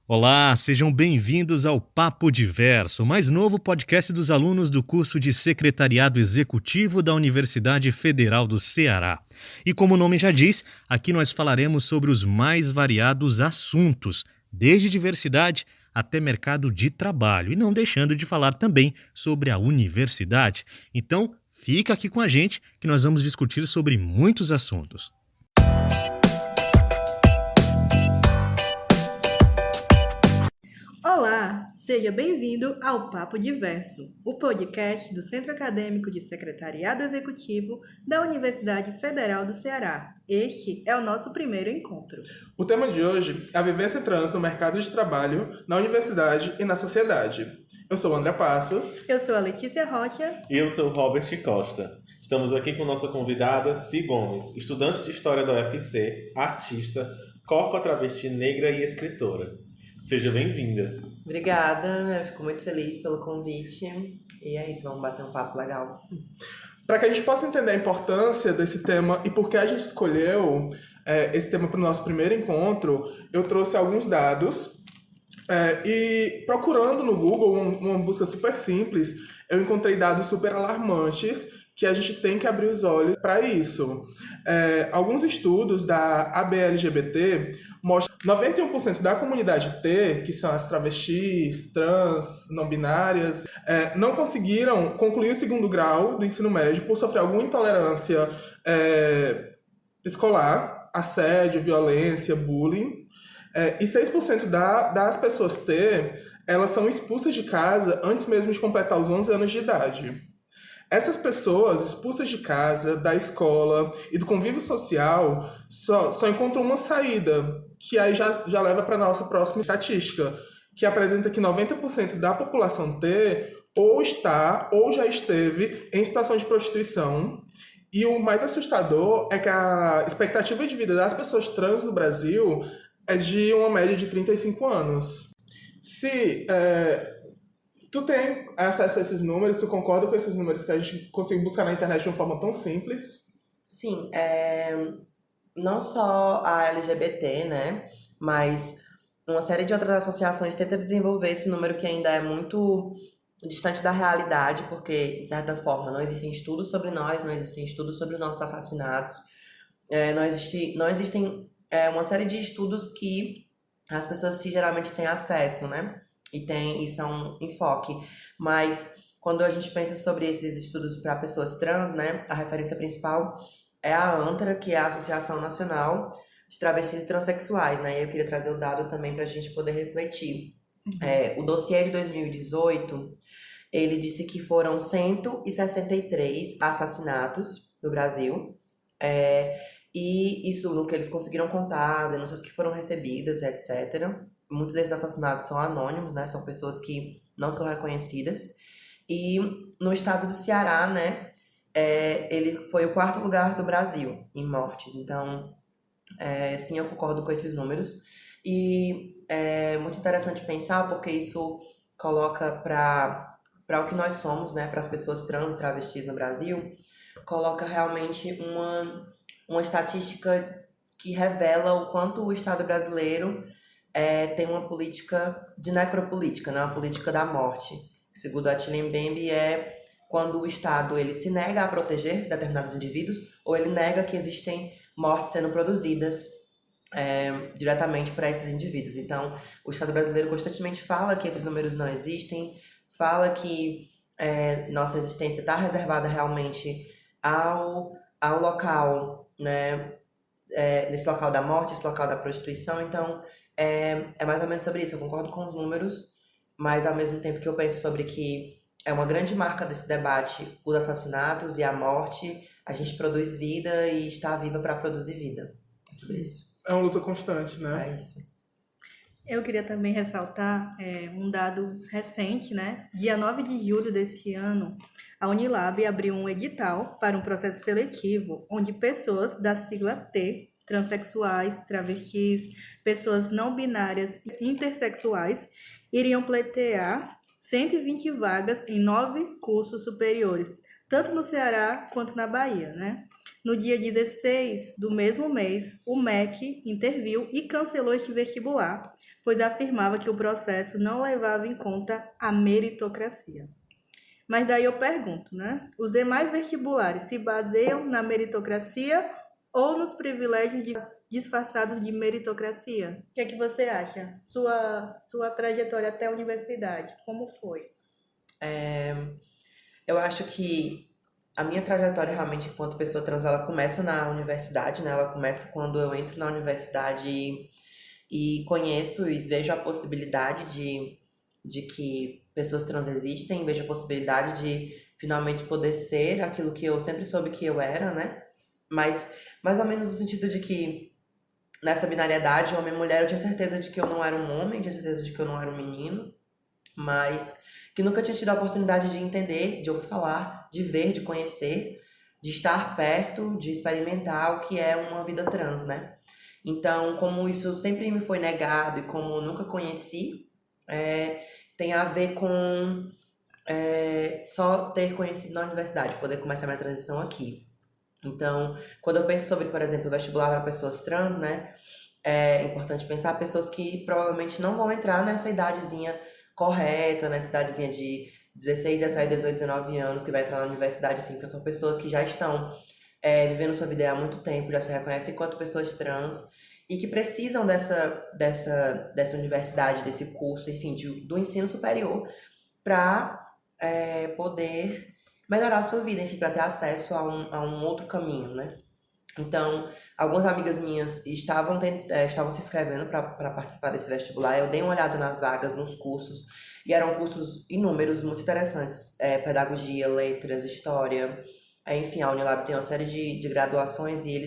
Olá, sejam bem-vindos ao Papo Diverso, o mais novo podcast dos alunos do curso de Secretariado Executivo da Universidade Federal do Ceará. E como o nome já diz, aqui nós falaremos sobre os mais variados assuntos, desde diversidade até mercado de trabalho, e não deixando de falar também sobre a universidade. Então, fica aqui com a gente que nós vamos discutir sobre muitos assuntos. Olá, seja bem-vindo ao Papo Diverso, o podcast do Centro Acadêmico de Secretariado Executivo da Universidade Federal do Ceará. Este é o nosso primeiro encontro. O tema de hoje é a vivência trans no mercado de trabalho, na universidade e na sociedade. Eu sou o André Passos. Eu sou a Letícia Rocha. E eu sou o Robert Costa. Estamos aqui com nossa convidada, Si Gomes, estudante de História da UFC, artista, corpo travesti negra e escritora. Seja bem-vinda. Obrigada, eu fico muito feliz pelo convite. E é isso, vamos bater um papo legal. Para que a gente possa entender a importância desse tema e por que a gente escolheu esse tema para o nosso primeiro encontro, eu trouxe alguns dados e procurando no Google uma busca super simples, eu encontrei dados super alarmantes que a gente tem que abrir os olhos para isso. Alguns estudos da ABLGBT mostram que 91% da comunidade T, que são as travestis, trans, não binárias, não conseguiram concluir o segundo grau do ensino médio por sofrer alguma intolerância escolar, assédio, violência, bullying. E 6% das pessoas T, elas são expulsas de casa antes mesmo de completar os 11 anos de idade. Essas pessoas expulsas de casa, da escola e do convívio social só encontram uma saída, que aí já leva para a nossa próxima estatística, que apresenta que 90% da população T ou está ou já esteve em situação de prostituição. E o mais assustador é que a expectativa de vida das pessoas trans no Brasil é de uma média de 35 anos. Se tu tem acesso a esses números, tu concorda com esses números que a gente consegue buscar na internet de uma forma tão simples? Sim, não só a LGBT, né, mas uma série de outras associações tenta desenvolver esse número que ainda é muito distante da realidade, porque, de certa forma, não existem estudos sobre nós, não existem estudos sobre os nossos assassinatos, não existem uma série de estudos que as pessoas geralmente têm acesso, né? E são enfoque. Mas quando a gente pensa sobre esses estudos para pessoas trans, né, a referência principal é a ANTRA, que é a Associação Nacional de Travestis e Transsexuais, né? E eu queria trazer o dado também para a gente poder refletir. O dossiê de 2018, ele disse que foram 163 assassinatos no Brasil. E isso no que eles conseguiram contar, as denúncias que foram recebidas, etc. Muitos desses assassinatos são anônimos, né? São pessoas que não são reconhecidas. E no estado do Ceará, né? Ele foi o 4º lugar do Brasil em mortes. Então, sim, eu concordo com esses números. E é muito interessante pensar porque isso coloca para o que nós somos, né? Para as pessoas trans e travestis no Brasil, coloca realmente uma estatística que revela o quanto o Estado brasileiro tem uma política de necropolítica, né? Uma política da morte. Segundo Attila Mbembe, é quando o Estado ele se nega a proteger determinados indivíduos ou ele nega que existem mortes sendo produzidas diretamente para esses indivíduos. Então, o Estado brasileiro constantemente fala que esses números não existem, fala que nossa existência está reservada realmente ao local, né? Nesse local da morte, esse local da prostituição. Então, é mais ou menos sobre isso. Eu concordo com os números, mas ao mesmo tempo que eu penso sobre que é uma grande marca desse debate os assassinatos e a morte, a gente produz vida e está viva para produzir vida. É sobre isso. É uma luta constante, né? É isso. Eu queria também ressaltar um dado recente, né? Dia 9 de julho desse ano, a Unilab abriu um edital para um processo seletivo onde pessoas da sigla T, transexuais, travestis, pessoas não binárias e intersexuais, iriam pleitear 120 vagas em 9 cursos superiores, tanto no Ceará quanto na Bahia, né? No dia 16 do mesmo mês, o MEC interviu e cancelou este vestibular, pois afirmava que o processo não levava em conta a meritocracia. Mas daí eu pergunto, né? Os demais vestibulares se baseiam na meritocracia ou nos privilégios disfarçados de meritocracia? O que é que você acha? Sua trajetória até a universidade, como foi? Eu acho que a minha trajetória realmente enquanto pessoa trans, ela começa na universidade, né? Ela começa quando eu entro na universidade e conheço e vejo a possibilidade de que pessoas trans existem, vejo a possibilidade de finalmente poder ser aquilo que eu sempre soube que eu era, né? Mas mais ou menos no sentido de que nessa binariedade, homem e mulher, eu tinha certeza de que eu não era um homem, tinha certeza de que eu não era um menino, mas que nunca tinha tido a oportunidade de entender, de ouvir falar, de ver, de conhecer, de estar perto, de experimentar o que é uma vida trans, né? Então, como isso sempre me foi negado e como eu nunca conheci, tem a ver com só ter conhecido na universidade, poder começar minha transição aqui. Então, quando eu penso sobre, por exemplo, vestibular para pessoas trans, né? É importante pensar pessoas que provavelmente não vão entrar nessa idadezinha correta, nessa idadezinha de 16, 17, 18, 19 anos, que vai entrar na universidade, assim, que são pessoas que já estão vivendo sua vida há muito tempo, já se reconhecem enquanto pessoas trans e que precisam dessa universidade, desse curso, enfim, do ensino superior para poder melhorar a sua vida, enfim, para ter acesso a um outro caminho, né? Então, algumas amigas minhas estavam se inscrevendo para participar desse vestibular. Eu dei uma olhada nas vagas, nos cursos, e eram cursos inúmeros, muito interessantes. Pedagogia, letras, história, enfim, a Unilab tem uma série de graduações e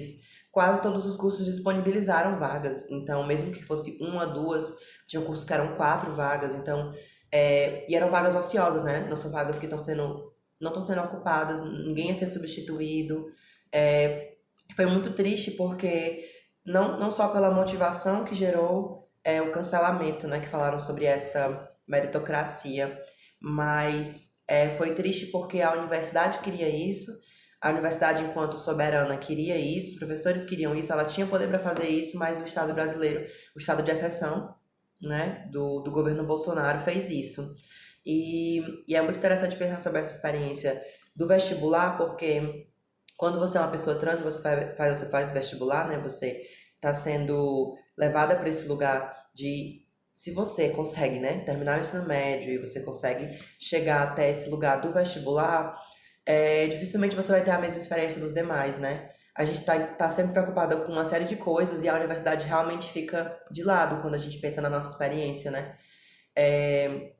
quase todos os cursos disponibilizaram vagas. Então, mesmo que fosse uma, duas, tinham cursos que eram 4 vagas. Então, e eram vagas ociosas, né? Não são vagas que não estão sendo ocupadas, ninguém ia ser substituído. Foi muito triste porque não só pela motivação que gerou o cancelamento, né, que falaram sobre essa meritocracia, mas foi triste porque a universidade queria isso, a universidade enquanto soberana queria isso, os professores queriam isso, ela tinha poder para fazer isso, mas o Estado brasileiro, o estado de exceção, né, do governo Bolsonaro fez isso. E é muito interessante pensar sobre essa experiência do vestibular, porque quando você é uma pessoa trans, você faz vestibular, né? Você está sendo levada para esse lugar de... Se você consegue, né, terminar o ensino médio e você consegue chegar até esse lugar do vestibular, dificilmente você vai ter a mesma experiência dos demais, né? A gente tá sempre preocupada com uma série de coisas e a universidade realmente fica de lado quando a gente pensa na nossa experiência, né?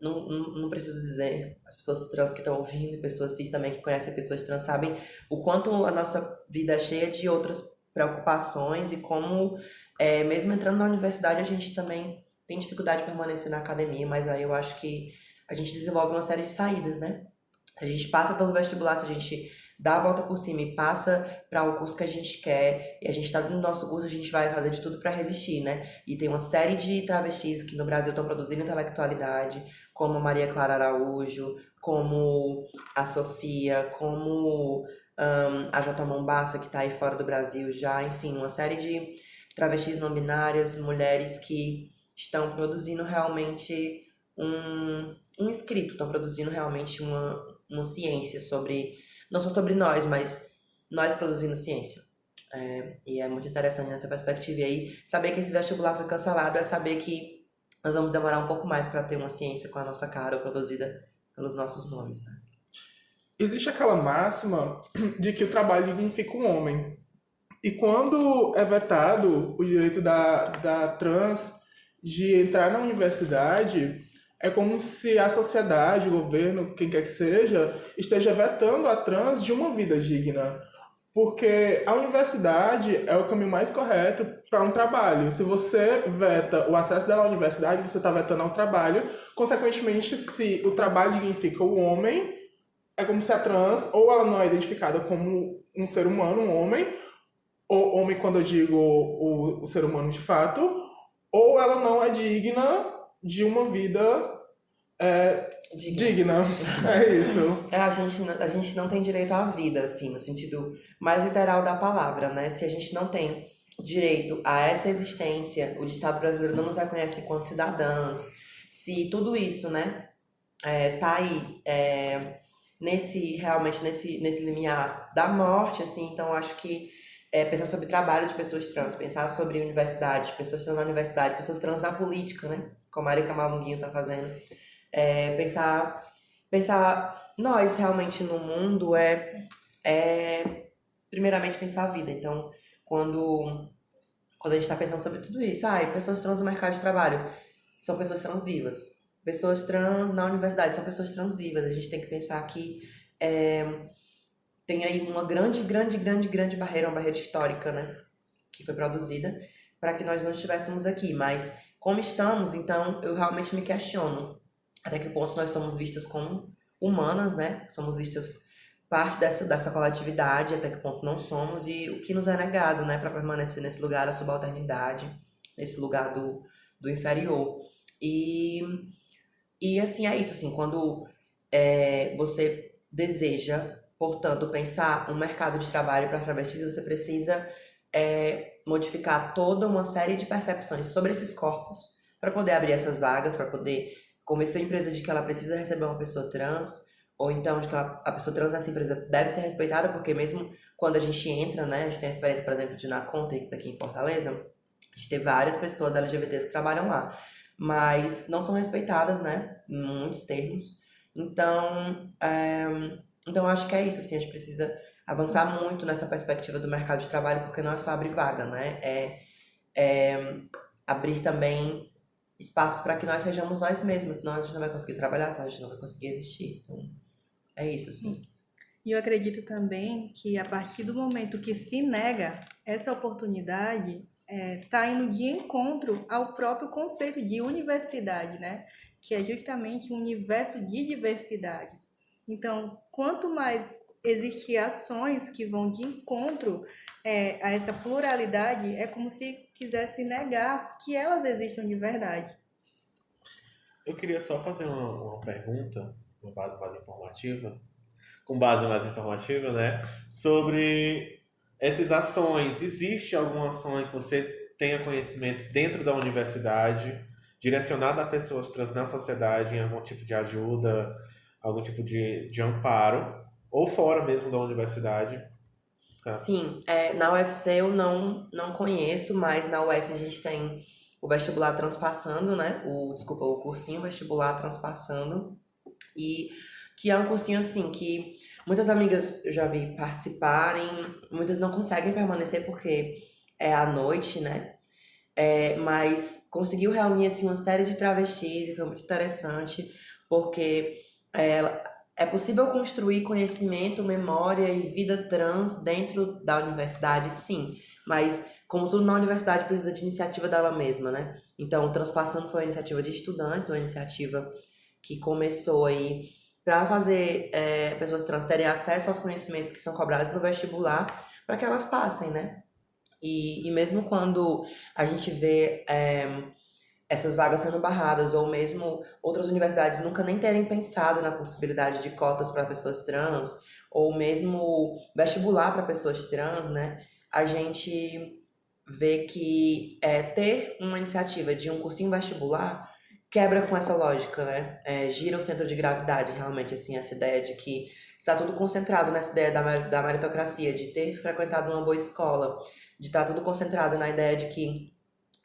Não preciso dizer, as pessoas trans que estão ouvindo, pessoas cis também que conhecem pessoas trans sabem o quanto a nossa vida é cheia de outras preocupações e como, mesmo entrando na universidade, a gente também tem dificuldade de permanecer na academia, mas aí eu acho que a gente desenvolve uma série de saídas, né? Se a gente passa pelo vestibular, se a gente dá a volta por cima e passa para o curso que a gente quer, e a gente está no nosso curso, a gente vai fazer de tudo para resistir, né? E tem uma série de travestis que no Brasil estão produzindo intelectualidade, como a Maria Clara Araújo, como a Sofia, como a Jota Mombassa, que está aí fora do Brasil já, enfim, uma série de travestis não binárias, mulheres que estão produzindo realmente um escrito, estão produzindo realmente uma ciência sobre... Não só sobre nós, mas nós produzindo ciência. E é muito interessante nessa perspectiva. E aí, saber que esse vestibular foi cancelado é saber que nós vamos demorar um pouco mais para ter uma ciência com a nossa cara produzida pelos nossos nomes, né? Existe aquela máxima de que o trabalho dignifica o homem. E quando é vetado o direito da trans de entrar na universidade... É como se a sociedade, o governo, quem quer que seja, esteja vetando a trans de uma vida digna. Porque a universidade é o caminho mais correto para um trabalho. Se você veta o acesso dela à universidade, você está vetando ao trabalho. Consequentemente, se o trabalho dignifica o homem, é como se a trans, ou ela não é identificada como um ser humano, um homem, ou homem quando eu digo o ser humano de fato, ou ela não é digna de uma vida digna. É isso. A gente não tem direito à vida, assim, no sentido mais literal da palavra, né? Se a gente não tem direito a essa existência, o Estado brasileiro não nos reconhece enquanto cidadãs, se tudo isso, né, tá aí, realmente nesse limiar da morte, assim, então acho que pensar sobre trabalho de pessoas trans, pensar sobre universidade, pessoas trans na universidade, pessoas trans na política, né, como a Erika Malunguinho tá fazendo, pensar nós realmente no mundo primeiramente pensar a vida. Então, quando a gente está pensando sobre tudo isso, pessoas trans no mercado de trabalho são pessoas trans vivas. Pessoas trans na universidade são pessoas trans vivas. A gente tem que pensar que tem aí uma grande barreira, uma barreira histórica, né, que foi produzida para que nós não estivéssemos aqui. Mas como estamos, então eu realmente me questiono até que ponto nós somos vistas como humanas, né? Somos vistas parte dessa coletividade, até que ponto não somos, e o que nos é negado, né, para permanecer nesse lugar da subalternidade, nesse lugar do inferior. E assim, é isso, assim, quando você deseja, portanto, pensar um mercado de trabalho para as travestis, você precisa modificar toda uma série de percepções sobre esses corpos para poder abrir essas vagas, para poder convencer a empresa de que ela precisa receber uma pessoa trans, ou então de que a pessoa trans nessa empresa deve ser respeitada, porque mesmo quando a gente entra, né, a gente tem a experiência, por exemplo, de na Context aqui em Fortaleza, a gente tem várias pessoas LGBTs que trabalham lá, mas não são respeitadas, né, em muitos termos. Então acho que é isso, assim, a gente precisa avançar muito nessa perspectiva do mercado de trabalho, porque não é só abrir vaga, né, abrir também espaços para que nós sejamos nós mesmos, senão a gente não vai conseguir trabalhar, senão a gente não vai conseguir existir. Então, é isso, assim. E eu acredito também que a partir do momento que se nega essa oportunidade, tá indo de encontro ao próprio conceito de universidade, né? Que é justamente um universo de diversidades. Então, quanto mais existir ações que vão de encontro a essa pluralidade, é como se quisesse negar que elas existam de verdade. Eu queria só fazer uma pergunta, com base mais informativa, né? Sobre essas ações. Existe alguma ação em que você tenha conhecimento dentro da universidade, direcionada a pessoas trans na sociedade, em algum tipo de ajuda, algum tipo de amparo, ou fora mesmo da universidade? Tá? Sim, na UFC eu não conheço, mas na UES a gente tem o vestibular Transpassando, né? O cursinho vestibular Transpassando, e que é um cursinho assim que muitas amigas eu já vi participarem, muitas não conseguem permanecer porque é à noite, né? Mas conseguiu reunir assim uma série de travestis e foi muito interessante, porque é possível construir conhecimento, memória e vida trans dentro da universidade, sim, mas como tudo na universidade precisa de iniciativa dela mesma, né? Então, o Transpassando foi uma iniciativa de estudantes, uma iniciativa que começou aí para fazer pessoas trans terem acesso aos conhecimentos que são cobrados no vestibular, para que elas passem, né? E mesmo quando a gente vê essas vagas sendo barradas, ou mesmo outras universidades nunca nem terem pensado na possibilidade de cotas para pessoas trans, ou mesmo vestibular para pessoas trans, né? A gente vê que ter uma iniciativa de um cursinho vestibular quebra com essa lógica, né? Gira o centro de gravidade, realmente, assim, essa ideia de que está tudo concentrado nessa ideia da meritocracia, de ter frequentado uma boa escola, de estar tudo concentrado na ideia de que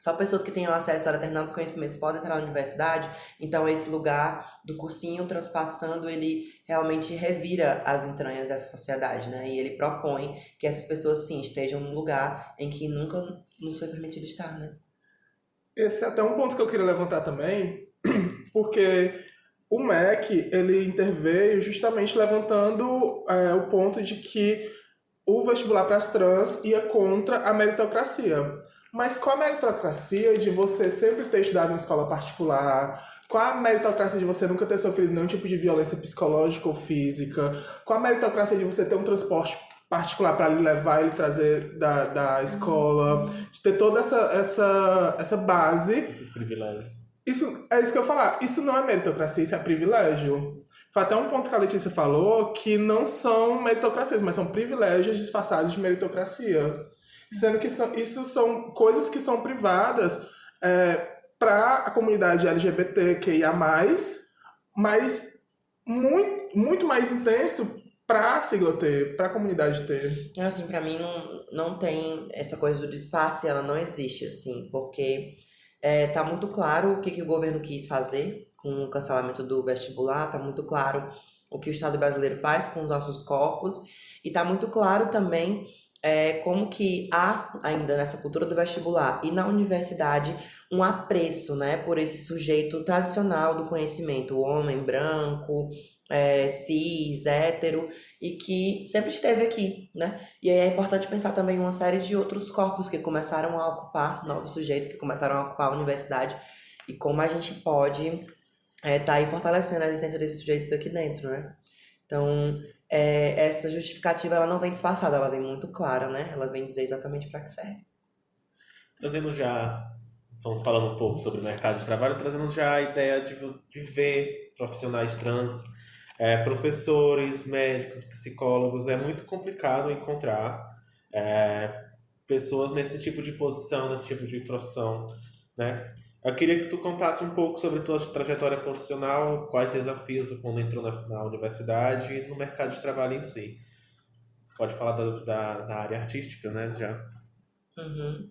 só pessoas que tenham acesso a determinados conhecimentos podem entrar na universidade. Então, esse lugar do cursinho Transpassando, ele realmente revira as entranhas dessa sociedade, né? E ele propõe que essas pessoas, sim, estejam num lugar em que nunca nos foi permitido estar, né? Esse é até um ponto que eu queria levantar também, porque o MEC, ele interveio justamente levantando o ponto de que o vestibular para as trans ia contra a meritocracia. Mas qual a meritocracia de você sempre ter estudado em escola particular? Qual a meritocracia de você nunca ter sofrido nenhum tipo de violência psicológica ou física? Qual a meritocracia de você ter um transporte particular para lhe levar e lhe trazer da escola? De ter toda essa base. Esses privilégios. É isso que eu ia falar. Isso não é meritocracia, isso é privilégio. Foi até um ponto que a Letícia falou que não são meritocracias, mas são privilégios disfarçados de meritocracia. Sendo que isso são coisas que são privadas para a comunidade LGBTQIA+, mas muito mais intenso para a sigla T, para a comunidade T. Assim, pra mim não tem essa coisa do disfarce, ela não existe, assim, porque tá muito claro o que o governo quis fazer com o cancelamento do vestibular, tá muito claro o que o Estado brasileiro faz com os nossos corpos, e tá muito claro também como que há ainda nessa cultura do vestibular e na universidade um apreço, né, por esse sujeito tradicional do conhecimento, o homem branco, cis, hétero, e que sempre esteve aqui, né? E aí é importante pensar também uma série de outros corpos que começaram a ocupar, novos sujeitos que começaram a ocupar a universidade, e como a gente pode tá aí fortalecendo a existência desses sujeitos aqui dentro, né? Então, essa justificativa, ela não vem disfarçada, ela vem muito clara, né? Ela vem dizer exatamente para que serve. Trazendo já, então, falando um pouco sobre o mercado de trabalho, trazendo já a ideia de ver profissionais trans, professores, médicos, psicólogos. É muito complicado encontrar pessoas nesse tipo de posição, nesse tipo de profissão, né? Eu queria que tu contasse um pouco sobre a tua trajetória profissional, quais desafios quando entrou na universidade e no mercado de trabalho em si. Pode falar da área artística, né, já. Uhum.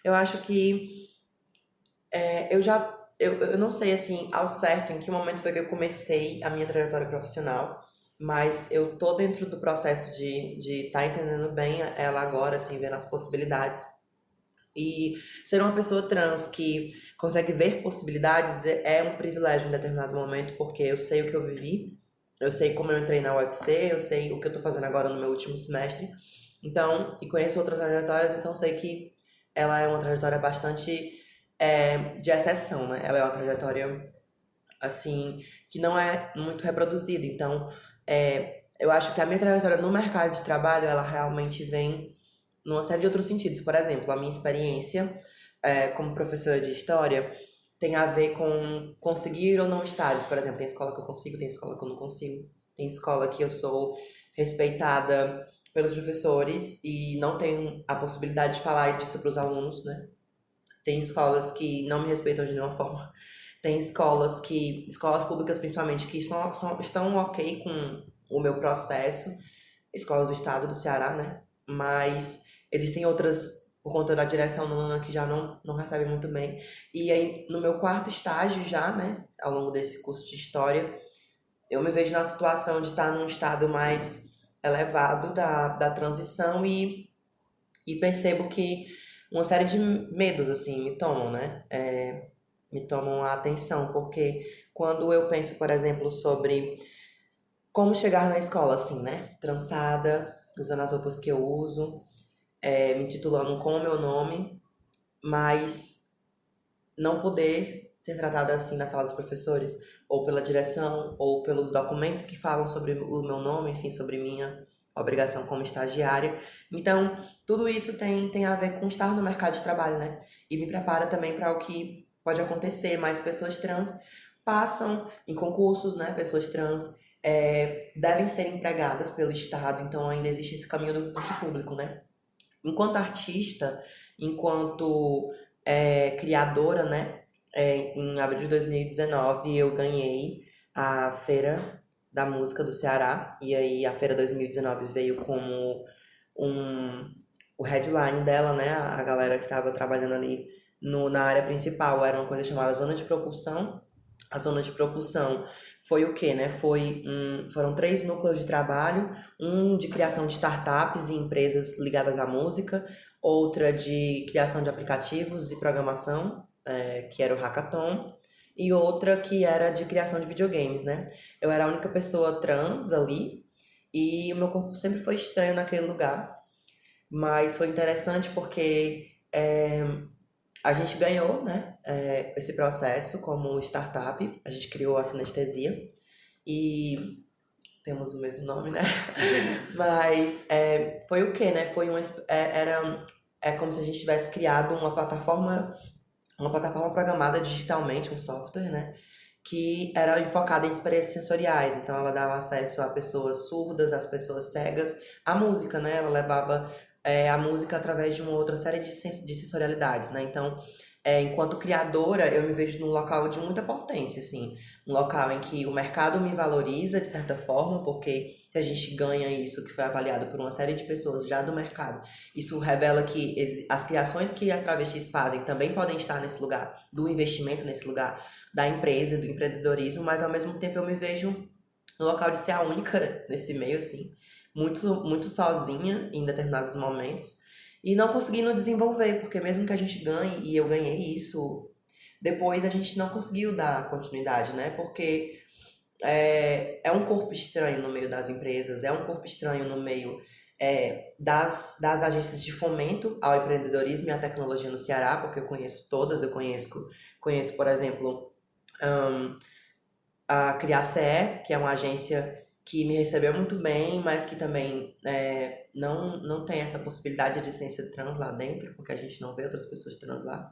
Eu acho que eu não sei, assim, ao certo em que momento foi que eu comecei a minha trajetória profissional, mas eu tô dentro do processo de tá entendendo bem ela agora, assim, vendo as possibilidades. E ser uma pessoa trans que consegue ver possibilidades é um privilégio em determinado momento, porque eu sei o que eu vivi, eu sei como eu entrei na UFC, eu sei o que eu tô fazendo agora no meu último semestre, então, e conheço outras trajetórias, então sei que ela é uma trajetória bastante de exceção, né? Ela é uma trajetória, assim, que não é muito reproduzida, então eu acho que a minha trajetória no mercado de trabalho, ela realmente vem numa série de outros sentidos. Por exemplo, a minha experiência como professora de história tem a ver com conseguir ou não estágios. Por exemplo, tem escola que eu consigo, tem escola que eu não consigo. Tem escola que eu sou respeitada pelos professores e não tenho a possibilidade de falar disso para os alunos, né? Tem escolas que não me respeitam de nenhuma forma. Tem escolas públicas principalmente, que estão ok com o meu processo. Escolas do estado do Ceará, né? Mas existem outras, por conta da direção nona, que já não recebem muito bem. E aí, no meu quarto estágio já, né, ao longo desse curso de História, eu me vejo na situação de estar num estado mais elevado da transição e percebo que uma série de medos, assim, me tomam, né? Me tomam a atenção, porque quando eu penso, por exemplo, sobre como chegar na escola, assim, né? Trançada, usando as roupas que eu uso, me titulando com o meu nome, mas não poder ser tratada assim na sala dos professores, ou pela direção, ou pelos documentos que falam sobre o meu nome, enfim, sobre minha obrigação como estagiária. Então, tudo isso tem a ver com estar no mercado de trabalho, né? E me prepara também para o que pode acontecer. Mais pessoas trans passam em concursos, né? Pessoas trans devem ser empregadas pelo Estado, então ainda existe esse caminho do concurso público, né? Enquanto artista, enquanto criadora, né? Em abril de 2019 eu ganhei a Feira da Música do Ceará, e aí a Feira 2019 veio como o headline dela, né? A galera que estava trabalhando ali na área principal era uma coisa chamada Zona de Propulsão. A Zona de Propulsão foi o quê, né? Foram 3 núcleos de trabalho, um de criação de startups e empresas ligadas à música, outra de criação de aplicativos e programação, que era o Hackathon, e outra que era de criação de videogames, né? Eu era a única pessoa trans ali, e o meu corpo sempre foi estranho naquele lugar, mas foi interessante porque a gente ganhou, né, esse processo como startup, a gente criou a Sinestesia, e temos o mesmo nome, né? Mas foi o quê, né? Foi como se a gente tivesse criado uma plataforma uma plataforma programada digitalmente, um software, né? Que era focada em experiências sensoriais. Então, ela dava acesso a pessoas surdas, às pessoas cegas, à música, né? Ela levava a música através de uma outra série de sensorialidades, né? Então, enquanto criadora, eu me vejo num local de muita potência, assim. Um local em que o mercado me valoriza, de certa forma, porque se a gente ganha isso, que foi avaliado por uma série de pessoas já do mercado, isso revela que as criações que as travestis fazem também podem estar nesse lugar, do investimento nesse lugar, da empresa, do empreendedorismo, mas ao mesmo tempo eu me vejo no local de ser a única nesse meio, assim, muito, muito sozinha em determinados momentos, e não conseguindo desenvolver, porque mesmo que a gente ganhe, e eu ganhei isso, depois a gente não conseguiu dar continuidade, né? Porque é um corpo estranho no meio das empresas, é um corpo estranho no meio das agências de fomento ao empreendedorismo e à tecnologia no Ceará, porque eu conheço todas, eu conheço, por exemplo, a CriaCE, que é uma agência que me recebeu muito bem, mas que também não tem essa possibilidade de existência trans lá dentro, porque a gente não vê outras pessoas trans lá.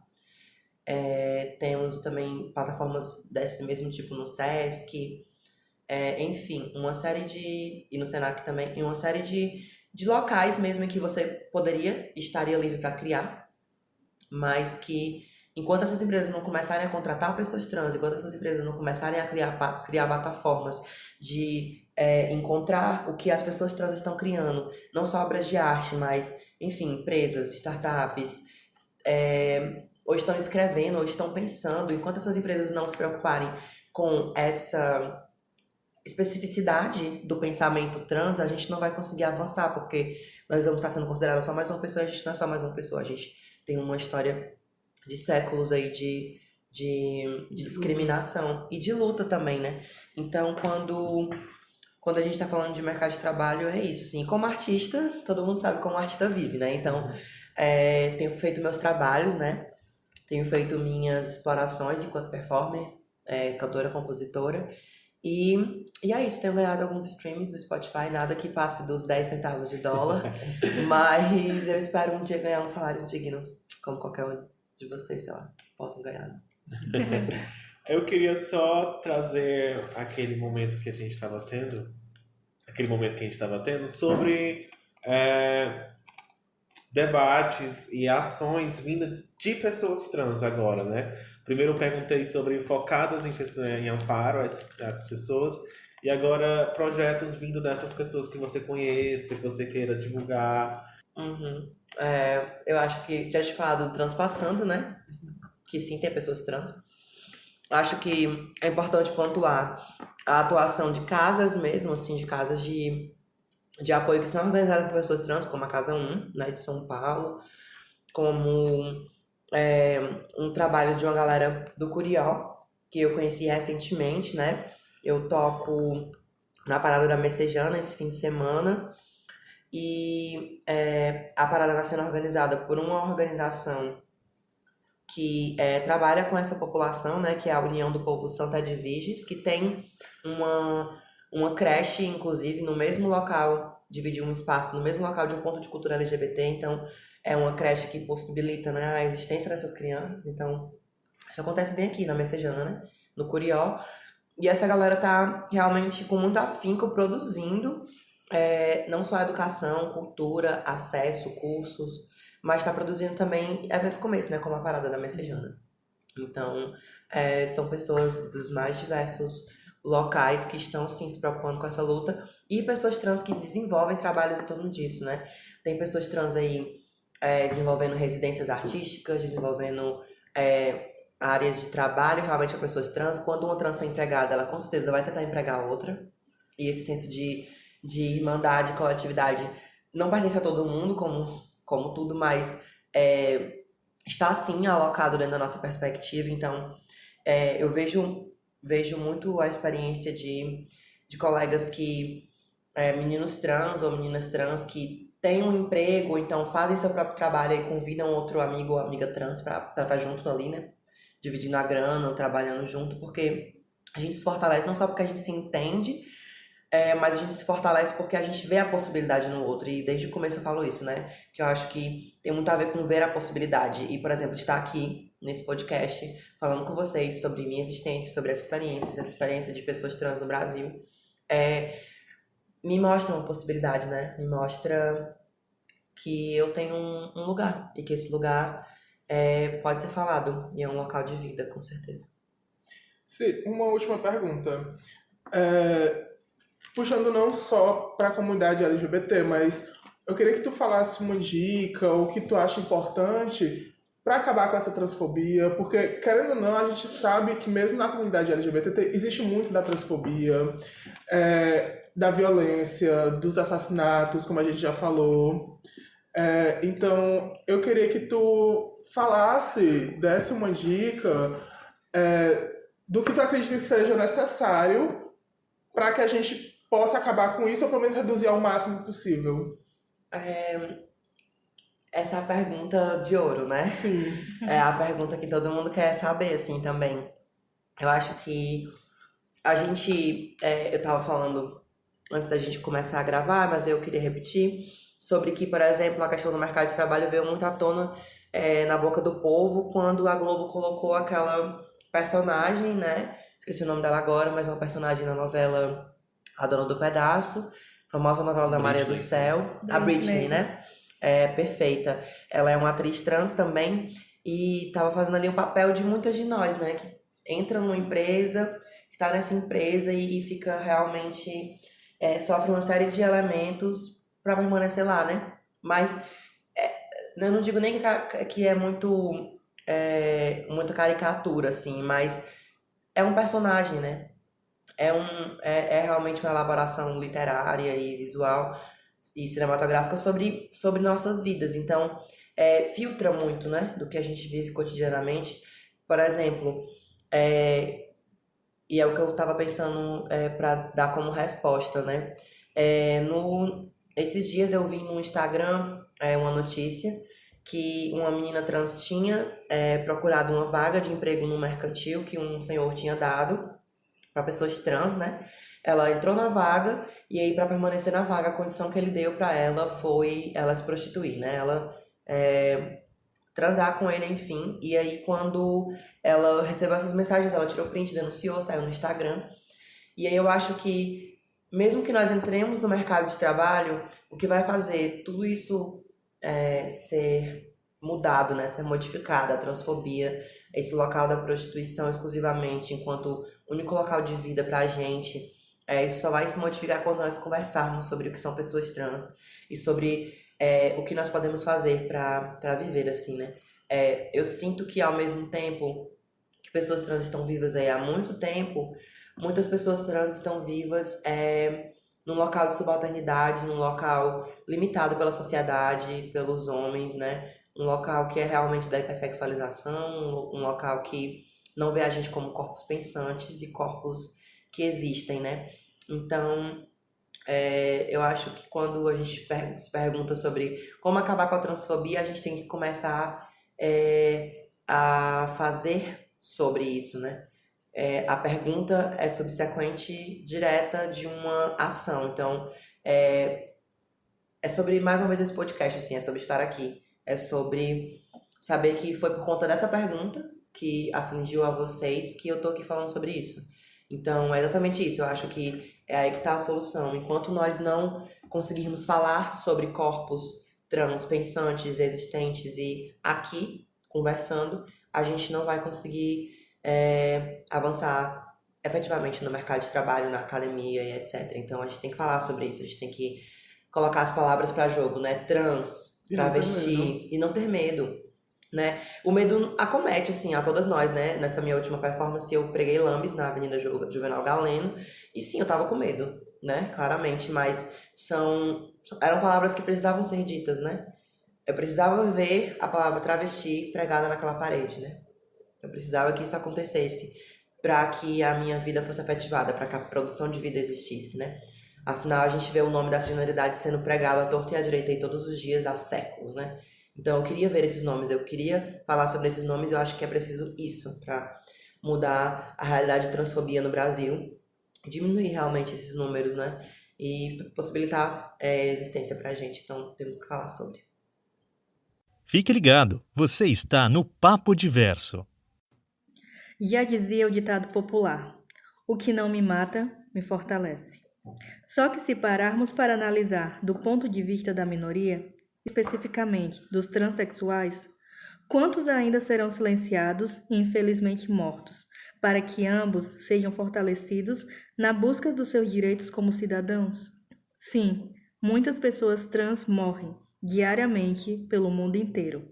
Temos também plataformas desse mesmo tipo no Sesc, enfim, uma série e no Senac também, e uma série de locais mesmo em que você estaria livre para criar, mas que enquanto essas empresas não começarem a contratar pessoas trans, enquanto essas empresas não começarem a criar plataformas de encontrar o que as pessoas trans estão criando, não só obras de arte, mas, enfim, empresas, startups, ou estão escrevendo, ou estão pensando, enquanto essas empresas não se preocuparem com essa especificidade do pensamento trans, a gente não vai conseguir avançar, porque nós vamos estar sendo consideradas só mais uma pessoa, e a gente não é só mais uma pessoa, a gente tem uma história de séculos aí de discriminação e de luta também, né? Então, quando a gente tá falando de mercado de trabalho, é isso, assim. Como artista, todo mundo sabe como artista vive, né? Então, tenho feito meus trabalhos, né? Tenho feito minhas explorações enquanto performer, cantora, compositora. E é isso, tenho ganhado alguns streams no Spotify, nada que passe dos 10 centavos de dólar, mas eu espero um dia ganhar um salário digno, como qualquer um de vocês, sei lá, possam ganhar. Eu queria só trazer aquele momento que a gente estava tendo, sobre debates e ações vindas de pessoas trans agora, né? Primeiro eu perguntei sobre focadas em amparo às pessoas, e agora projetos vindo dessas pessoas que você conhece, que você queira divulgar. Uhum. Eu acho que já te falado do Transpassando, né? Que sim, tem pessoas trans. Acho que é importante pontuar a atuação de casas mesmo, assim, de casas de apoio que são organizadas por pessoas trans, como a Casa 1, né, de São Paulo, como um trabalho de uma galera do Curió, que eu conheci recentemente, né? Eu toco na Parada da Messejana esse fim de semana, e a parada está sendo organizada por uma organização que trabalha com essa população, né, que é a União do Povo Santa de Virges, que tem uma creche, inclusive, no mesmo local, dividiu um espaço no mesmo local de um ponto de cultura LGBT, então é uma creche que possibilita, né, a existência dessas crianças, então isso acontece bem aqui na Messejana, né, no Curió, e essa galera tá realmente com muito afinco produzindo não só educação, cultura, acesso, cursos, mas está produzindo também eventos como esse, né, como a Parada da Messejana. Então, são pessoas dos mais diversos locais que estão, sim, se preocupando com essa luta, e pessoas trans que desenvolvem trabalhos em torno disso, né. Tem pessoas trans aí desenvolvendo residências artísticas, desenvolvendo áreas de trabalho realmente para pessoas trans. Quando uma trans está empregada, ela com certeza vai tentar empregar a outra, e esse senso de irmandade, coletividade, não pertence a todo mundo, como tudo, mas está, sim, alocado dentro da nossa perspectiva. Então, eu vejo muito a experiência de colegas que, meninos trans ou meninas trans que têm um emprego, ou então fazem seu próprio trabalho e convidam outro amigo ou amiga trans para estar junto ali, né? Dividindo a grana, trabalhando junto, porque a gente se fortalece não só porque a gente se entende, mas a gente se fortalece porque a gente vê a possibilidade no outro. E desde o começo eu falo isso, né? Que eu acho que tem muito a ver com ver a possibilidade. E, por exemplo, estar aqui nesse podcast, falando com vocês sobre minha existência, sobre as experiências, a experiência de pessoas trans no Brasil, me mostra uma possibilidade, né? Me mostra que eu tenho um lugar e que esse lugar pode ser falado e é um local de vida, com certeza. Sim, uma última pergunta. Puxando não só para a comunidade LGBT, mas eu queria que tu falasse uma dica ou o que tu acha importante para acabar com essa transfobia, porque, querendo ou não, a gente sabe que mesmo na comunidade LGBT existe muito da transfobia, da violência, dos assassinatos, como a gente já falou. Então, eu queria que tu desse uma dica do que tu acredita que seja necessário para que a gente possa acabar com isso ou pelo menos reduzir ao máximo possível. Essa é a pergunta de ouro, né? Sim. É a pergunta que todo mundo quer saber, assim, também. Eu acho que a gente... eu tava falando antes da gente começar a gravar, mas eu queria repetir, sobre que, por exemplo, a questão do mercado de trabalho veio muito à tona na boca do povo quando a Globo colocou aquela personagem, né? Esqueci o nome dela agora, mas é uma personagem na novela A Dona do Pedaço, famosa novela da Maria do Céu, a Britney, né? Perfeita. Ela é uma atriz trans também e estava fazendo ali um papel de muitas de nós, né? Que entra numa empresa, que está nessa empresa e fica realmente... sofre uma série de elementos para permanecer lá, né? Mas eu não digo nem que é muita caricatura, assim, mas é um personagem, né? É realmente uma elaboração literária e visual e cinematográfica sobre nossas vidas. Então, filtra muito, né? Do que a gente vive cotidianamente. Por exemplo, e é o que eu estava pensando para dar como resposta, né? Esses dias eu vi no Instagram uma notícia que uma menina trans tinha procurado uma vaga de emprego no mercantil que um senhor tinha dado para pessoas trans, né? Ela entrou na vaga e aí para permanecer na vaga a condição que ele deu para ela foi ela se prostituir, né? Ela transar com ele, enfim. E aí quando ela recebeu essas mensagens, ela tirou print, denunciou, saiu no Instagram. E aí eu acho que mesmo que nós entremos no mercado de trabalho, o que vai fazer tudo isso ser mudado, né? Ser modificado, a transfobia, esse local da prostituição exclusivamente enquanto único local de vida pra gente, isso só vai se modificar quando nós conversarmos sobre o que são pessoas trans e sobre o que nós podemos fazer pra viver assim, né? Eu sinto que ao mesmo tempo que pessoas trans estão vivas aí há muito tempo, muitas pessoas trans estão vivas num local de subalternidade, num local limitado pela sociedade, pelos homens, né? Um local que é realmente da hipersexualização, um local que não vê a gente como corpos pensantes e corpos que existem, né? Então, eu acho que quando a gente se pergunta sobre como acabar com a transfobia, a gente tem que começar a fazer sobre isso, né? A pergunta é subsequente direta de uma ação. Então, é sobre, mais uma vez, esse podcast, assim, é sobre estar aqui. É sobre saber que foi por conta dessa pergunta que afligiu a vocês que eu tô aqui falando sobre isso. Então, é exatamente isso. Eu acho que é aí que tá a solução. Enquanto nós não conseguirmos falar sobre corpos trans, pensantes, existentes e aqui, conversando, a gente não vai conseguir avançar efetivamente no mercado de trabalho, na academia e etc. Então, a gente tem que falar sobre isso. A gente tem que colocar as palavras para jogo, né? Trans, travesti, e não ter medo, né? O medo acomete, assim, a todas nós, né? Nessa minha última performance, eu preguei lambes na Avenida Juvenal Galeno, e sim, eu tava com medo, né? Claramente, mas eram palavras que precisavam ser ditas, né? Eu precisava ver a palavra travesti pregada naquela parede, né? Eu precisava que isso acontecesse para que a minha vida fosse efetivada, para que a produção de vida existisse, né? Afinal, a gente vê o nome dessa generalidade sendo pregado à torta e à direita aí todos os dias há séculos, né? Então, eu queria ver esses nomes, eu queria falar sobre esses nomes, eu acho que é preciso isso para mudar a realidade de transfobia no Brasil, diminuir realmente esses números, né? E possibilitar existência pra gente, então temos que falar sobre. Fique ligado, você está no Papo Diverso. Já dizia o ditado popular: o que não me mata, me fortalece. Só que se pararmos para analisar do ponto de vista da minoria, especificamente dos transexuais, quantos ainda serão silenciados e infelizmente mortos, para que ambos sejam fortalecidos na busca dos seus direitos como cidadãos? Sim, muitas pessoas trans morrem diariamente pelo mundo inteiro,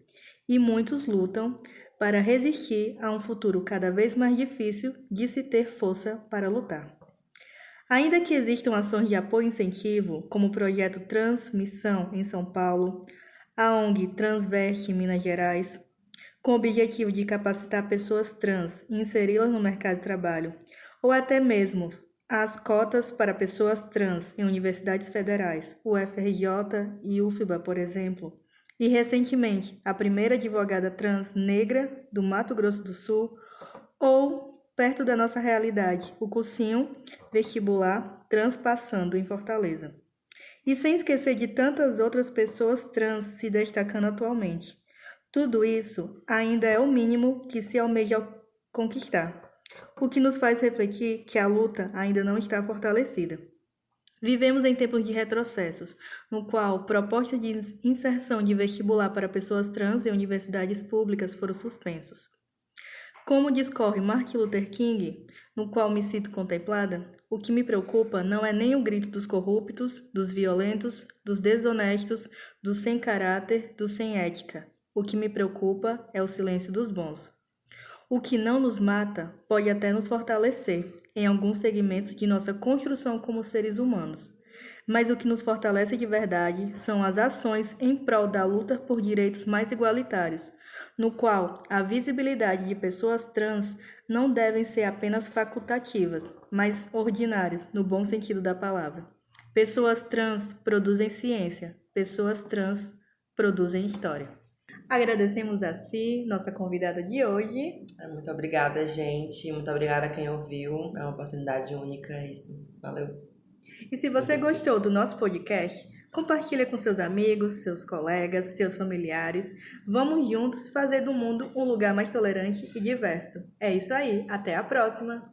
e muitos lutam para resistir a um futuro cada vez mais difícil de se ter força para lutar. Ainda que existam ações de apoio e incentivo, como o projeto Transmissão em São Paulo, a ONG Transveste em Minas Gerais, com o objetivo de capacitar pessoas trans e inseri-las no mercado de trabalho, ou até mesmo as cotas para pessoas trans em universidades federais, UFRJ e UFBA, por exemplo, e recentemente a primeira advogada trans negra do Mato Grosso do Sul, ou perto da nossa realidade, o cursinho vestibular Transpassando em Fortaleza. E sem esquecer de tantas outras pessoas trans se destacando atualmente. Tudo isso ainda é o mínimo que se almeja conquistar, o que nos faz refletir que a luta ainda não está fortalecida. Vivemos em tempos de retrocessos, no qual propostas de inserção de vestibular para pessoas trans em universidades públicas foram suspensos. Como discorre Martin Luther King, no qual me sinto contemplada, o que me preocupa não é nem o grito dos corruptos, dos violentos, dos desonestos, dos sem caráter, dos sem ética. O que me preocupa é o silêncio dos bons. O que não nos mata pode até nos fortalecer em alguns segmentos de nossa construção como seres humanos. Mas o que nos fortalece de verdade são as ações em prol da luta por direitos mais igualitários, no qual a visibilidade de pessoas trans não devem ser apenas facultativas, mas ordinárias, no bom sentido da palavra. Pessoas trans produzem ciência, pessoas trans produzem história. Agradecemos a Si, nossa convidada de hoje. Muito obrigada, gente. Muito obrigada a quem ouviu. É uma oportunidade única, é isso. Valeu. E se você gostou do nosso podcast, compartilha com seus amigos, seus colegas, seus familiares. Vamos juntos fazer do mundo um lugar mais tolerante e diverso. É isso aí. Até a próxima!